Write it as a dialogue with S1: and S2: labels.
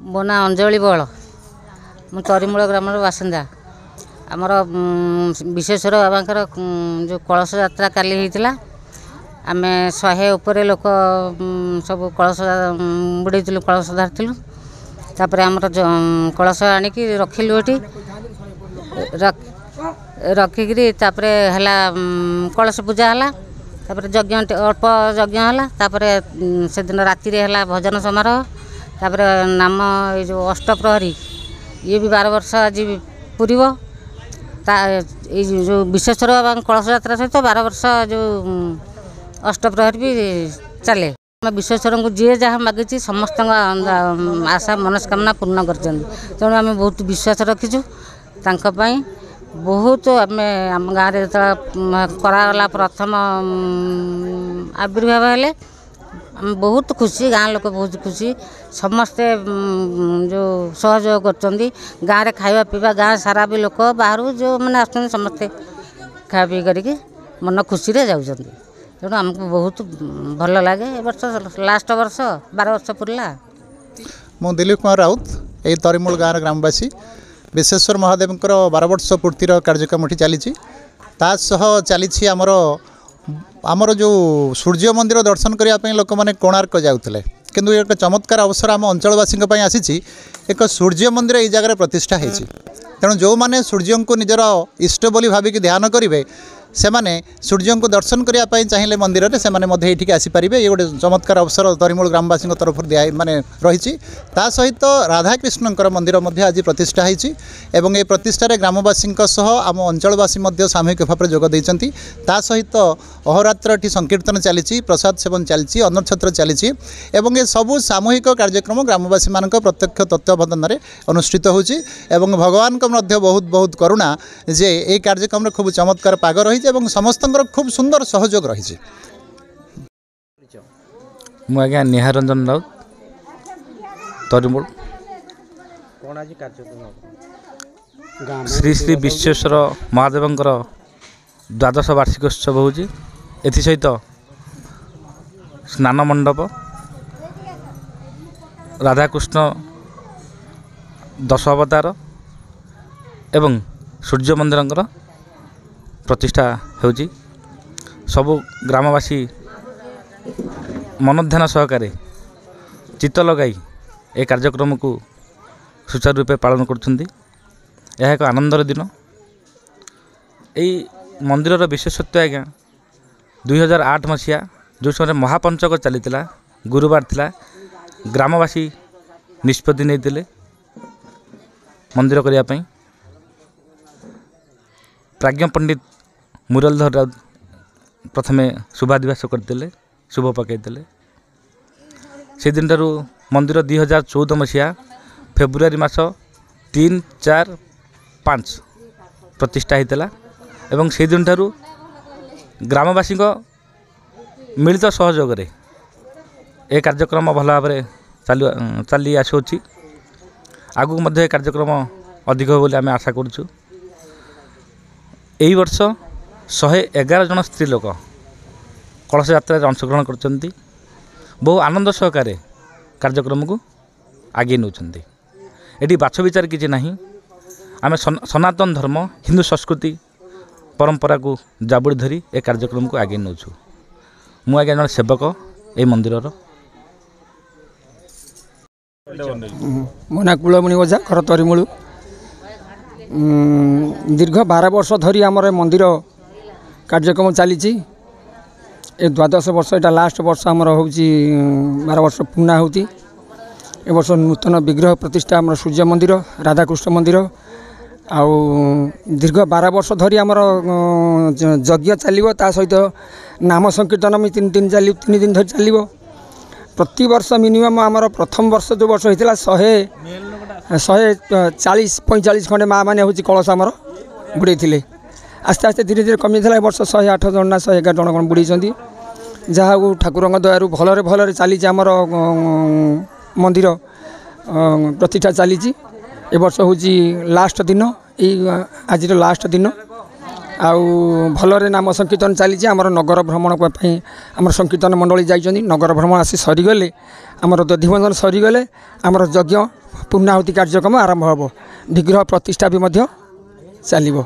S1: ମୋ ନାଁ ଅଞ୍ଜଳି ବଳ। ମୁଁ ତରିମୂଳ ଗ୍ରାମର ବାସିନ୍ଦା। ଆମର ବିଶ୍ୱେଶ୍ୱର ବାବାଙ୍କର ଯେଉଁ କଳସ ଯାତ୍ରା କାଲି ହେଇଥିଲା। ଆମେ 100 ଉପରେ ଲୋକ ସବୁ କଳସ ବୁଡ଼େଇଥିଲୁ, କଳସ ଧରିଥିଲୁ। ତାପରେ ଆମର କଳସ ଆଣିକି ରଖିଲୁ ଏଠି, ରଖିକିରି ତାପରେ ହେଲା କଳସ ପୂଜା ହେଲା। ତାପରେ ଯଜ୍ଞ ଅଳ୍ପ ଯଜ୍ଞ ହେଲା। ତାପରେ ସେଦିନ ରାତିରେ ହେଲା ଭଜନ ସମାରୋହ। ତାପରେ ନାମ ଏଇ ଯେଉଁ ଅଷ୍ଟପ୍ରହରୀ ଇଏ ବି 12 ବର୍ଷ ଆଜି ପୁରିବ। ଏଇ ଯେଉଁ ବିଶ୍ୱେଶ୍ୱର ବାବାଙ୍କ କଳସ ଯାତ୍ରା ସହିତ 12 ବର୍ଷ ଯେଉଁ ଅଷ୍ଟପ୍ରହରୀ ବି ଚାଲେ। ଆମେ ବିଶ୍ୱେଶ୍ୱରଙ୍କୁ ଯିଏ ଯାହା ମାଗିଛି ସମସ୍ତଙ୍କ ଆଶା ମନସ୍କାମନା ପୂର୍ଣ୍ଣ କରିଛନ୍ତି। ତେଣୁ ଆମେ ବହୁତ ବିଶ୍ୱାସ ରଖିଛୁ ତାଙ୍କ ପାଇଁ। ବହୁତ ଆମେ ଆମ ଗାଁରେ ଯେତେବେଳେ କରାଗଲା ପ୍ରଥମ ଆବିର୍ଭାବ ହେଲେ ଆମେ ବହୁତ ଖୁସି, ଗାଁ ଲୋକ ବହୁତ ଖୁସି। ସମସ୍ତେ ଯେଉଁ ସହଯୋଗ କରୁଛନ୍ତି। ଗାଁରେ ଖାଇବା ପିଇବା, ଗାଁ ସାରା ବି ଲୋକ ବାହାରୁ ଯେଉଁମାନେ ଆସୁଛନ୍ତି ସମସ୍ତେ ଖାଇବା ପିଇ କରିକି ମନ ଖୁସିରେ ଯାଉଛନ୍ତି। ତେଣୁ ଆମକୁ ବହୁତ ଭଲ ଲାଗେ। ଏ ବର୍ଷ ଲାଷ୍ଟ ବର୍ଷ 12 ବର୍ଷ ପୁରିଲା।
S2: ମୁଁ ଦିଲ୍ଲୀପ କୁମାର ରାଉତ, ଏଇ ତରିମୂଳ ଗାଁର ଗ୍ରାମବାସୀ। ବିଶ୍ୱେଶ୍ୱର ମହାଦେବଙ୍କର 12 ବର୍ଷ ପୂର୍ତ୍ତିର କାର୍ଯ୍ୟକ୍ରମ ଏଠି ଚାଲିଛି। ତା ସହ ଚାଲିଛି ଆମର ଯେଉଁ ସୂର୍ଯ୍ୟ ମନ୍ଦିର ଦର୍ଶନ କରିବା ପାଇଁ ଲୋକମାନେ କୋଣାର୍କ ଯାଉଥିଲେ, କିନ୍ତୁ ଏକ ଚମତ୍କାର ଅବସର ଆମ ଅଞ୍ଚଳବାସୀଙ୍କ ପାଇଁ ଆସିଛି। ଏକ ସୂର୍ଯ୍ୟ ମନ୍ଦିର ଏଇ ଜାଗାରେ ପ୍ରତିଷ୍ଠା ହୋଇଛି। ତେଣୁ ଯେଉଁମାନେ ସୂର୍ଯ୍ୟଙ୍କୁ ନିଜର ଇଷ୍ଟ ବୋଲି ଭାବିକି ଧ୍ୟାନ କରିବେ, ସେମାନେ ସୂର୍ଯ୍ୟଙ୍କୁ ଦର୍ଶନ କରିବା ପାଇଁ ଚାହିଁଲେ ମନ୍ଦିରରେ ସେମାନେ ମଧ୍ୟ ଏଇଠିକି ଆସିପାରିବେ। ଏ ଗୋଟେ ଚମତ୍କାର ଅବସର ତରିମୂଳ ଗ୍ରାମବାସୀଙ୍କ ତରଫରୁ ରହିଛି। ତା ସହିତ ରାଧାକୃଷ୍ଣଙ୍କର ମନ୍ଦିର ମଧ୍ୟ ଆଜି ପ୍ରତିଷ୍ଠା ହୋଇଛି ଏବଂ ଏ ପ୍ରତିଷ୍ଠାରେ ଗ୍ରାମବାସୀଙ୍କ ସହ ଆମ ଅଞ୍ଚଳବାସୀ ମଧ୍ୟ ସାମୂହିକ ଭାବରେ ଯୋଗ ଦେଇଛନ୍ତି। ତା ସହିତ ଅହରାତ୍ର ଏଠି ସଂକୀର୍ତ୍ତନ ଚାଲିଛି, ପ୍ରସାଦ ସେବନ ଚାଲିଛି, ଅନ୍ନଛତ୍ର ଚାଲିଛି ଏବଂ ଏ ସବୁ ସାମୂହିକ କାର୍ଯ୍ୟକ୍ରମ ଗ୍ରାମବାସୀମାନଙ୍କ ପ୍ରତ୍ୟକ୍ଷ ତତ୍ତ୍ୱାବଧାନରେ ଅନୁଷ୍ଠିତ ହେଉଛି। ଏବଂ ଭଗବାନଙ୍କ ମଧ୍ୟ ବହୁତ ବହୁତ କରୁଣା ଯେ ଏହି କାର୍ଯ୍ୟକ୍ରମରେ ଖୁବ୍ ଚମତ୍କାର ପାଗ ରହିଛି ଏବଂ ସମସ୍ତଙ୍କର ଖୁବ୍ ସୁନ୍ଦର ସହଯୋଗ ରହିଛି।
S3: ମୁଁ ଆଜ୍ଞା ନିହାରଞ୍ଜନ ରାଉତ, ତରିମୂଳ। ଶ୍ରୀ ଶ୍ରୀ ବିଶ୍ୱେଶ୍ୱର ମହାଦେବଙ୍କର ଦ୍ୱାଦଶ ବାର୍ଷିକୋତ୍ସବ ହେଉଛି। ଏଥିସହିତ ସ୍ନାନ ମଣ୍ଡପ, ରାଧାକୃଷ୍ଣ 10 ଅବତାର ଏବଂ ସୂର୍ଯ୍ୟ ମନ୍ଦିରଙ୍କର ପ୍ରତିଷ୍ଠା ହେଉଛି। ସବୁ ଗ୍ରାମବାସୀ ମନଧ୍ୟାନ ସହକାରେ ଚିତ୍ତ ଲଗାଇ ଏ କାର୍ଯ୍ୟକ୍ରମକୁ ସୁଚାରୁ ରୂପେ ପାଳନ କରୁଛନ୍ତି। ଏହା ଏକ ଆନନ୍ଦର ଦିନ। ଏହି ମନ୍ଦିରର ବିଶେଷତ୍ୱ ଆଜ୍ଞା 2008 ମସିହା ଯେଉଁ ସମୟରେ ମହାପଞ୍ଚକ ଚାଲିଥିଲା, ଗୁରୁବାର ଥିଲା, ଗ୍ରାମବାସୀ ନିଷ୍ପତ୍ତି ନେଇଥିଲେ ମନ୍ଦିର କରିବା ପାଇଁ। ପ୍ରାଜ୍ଞ ପଣ୍ଡିତ ମୁରଲୀଧର ରାଉତ ପ୍ରଥମେ ଶୁଭାଦିବାସ କରିଥିଲେ, ଶୁଭ ପକାଇଥିଲେ। ସେଦିନଠାରୁ ମନ୍ଦିର 2014 ମସିହା ଫେବୃଆରୀ ମାସ 3, 4, 5 ପ୍ରତିଷ୍ଠା ହୋଇଥିଲା ଏବଂ ସେଦିନଠାରୁ ଗ୍ରାମବାସୀଙ୍କ ମିଳିତ ସହଯୋଗରେ ଏ କାର୍ଯ୍ୟକ୍ରମ ଭଲ ଭାବରେ ଚାଲି ଆସୁଅଛି। ଆଗକୁ ମଧ୍ୟ ଏ କାର୍ଯ୍ୟକ୍ରମ ଅଧିକ ହେବ ବୋଲି ଆମେ ଆଶା କରୁଛୁ। ଏହି ବର୍ଷ 111 ଜଣ ସ୍ତ୍ରୀ ଲୋକ କଳସ ଯାତ୍ରାରେ ଅଂଶଗ୍ରହଣ କରିଛନ୍ତି। ବହୁ ଆନନ୍ଦ ସହକାରେ କାର୍ଯ୍ୟକ୍ରମକୁ ଆଗେଇ ନେଉଛନ୍ତି। ଏଠି ବାଛ ବିଚାର କିଛି ନାହିଁ। ଆମେ ସନାତନ ଧର୍ମ, ହିନ୍ଦୁ ସଂସ୍କୃତି ପରମ୍ପରାକୁ ଜାବୁଡ଼ି ଧରି ଏ କାର୍ଯ୍ୟକ୍ରମକୁ ଆଗେଇ ନେଉଛୁ। ମୁଁ ଆଜ୍ଞା ଜଣେ ସେବକ ଏହି ମନ୍ଦିରର।
S4: ମୋ ନାଁ କୁଳମଣି ଓଝା, ଘର ତରିମୂଳ। ଦୀର୍ଘ 12 ବର୍ଷ ଧରି ଆମର ମନ୍ଦିର କାର୍ଯ୍ୟକ୍ରମ ଚାଲିଛି। ଏ 12 ବର୍ଷ, ଏଇଟା ଲାଷ୍ଟ ବର୍ଷ ଆମର ହେଉଛି। 12 ବର୍ଷ ପୂର୍ଣ୍ଣା ହେଉଛି। ଏ ବର୍ଷ ନୂତନ ବିଗ୍ରହ ପ୍ରତିଷ୍ଠା ଆମର ସୂର୍ଯ୍ୟ ମନ୍ଦିର, ରାଧାକୃଷ୍ଣ ମନ୍ଦିର। ଆଉ ଦୀର୍ଘ 12 ବର୍ଷ ଧରି ଆମର ଯଜ୍ଞ ଚାଲିବ। ତା ସହିତ ନାମ ସଂକୀର୍ତ୍ତନ ବି 3 ଦିନ ଧରି ଚାଲିବ। ପ୍ରତିବର୍ଷ ମିନିମମ୍ ଆମର ପ୍ରଥମ ବର୍ଷ ଯେଉଁ ବର୍ଷ ହେଇଥିଲା 140-145 ଖଣ୍ଡେ ମା' ମାନେ ହେଉଛି କଳସ ଆମର ବୁଡ଼େଇଥିଲେ। ଆସ୍ତେ ଆସ୍ତେ ଧୀରେ ଧୀରେ କମିଥିଲା। ଏ ବର୍ଷ 108 ଜଣ ନା 111 ଜଣ କ'ଣ ବୁଡ଼େଇଛନ୍ତି। ଯାହା ହଉ ଠାକୁରଙ୍କ ଦୟାରୁ ଭଲରେ ଚାଲିଛି ଆମର ମନ୍ଦିର ପ୍ରତିଷ୍ଠା ଚାଲିଛି। ଏ ବର୍ଷ ହେଉଛି ଲାଷ୍ଟ ଦିନ, ଏଇ ଆଜିର ଲାଷ୍ଟ ଦିନ। ଆଉ ଭଲରେ ନାମ ସଂକୀର୍ତ୍ତନ ଚାଲିଛି। ଆମର ନଗର ଭ୍ରମଣ ପାଇଁ ଆମର ସଂକୀର୍ତ୍ତନ ମଣ୍ଡଳୀ ଯାଇଛନ୍ତି। ନଗର ଭ୍ରମଣ ଆସି ସରିଗଲେ, ଆମର ଦଧିବନ୍ଧନ ସରିଗଲେ ଆମର ଯଜ୍ଞ ପୂର୍ଣ୍ଣାହୁତି କାର୍ଯ୍ୟକ୍ରମ ଆରମ୍ଭ ହେବ। ବିଗ୍ରହ ପ୍ରତିଷ୍ଠା ବି ମଧ୍ୟ ଚାଲିବ।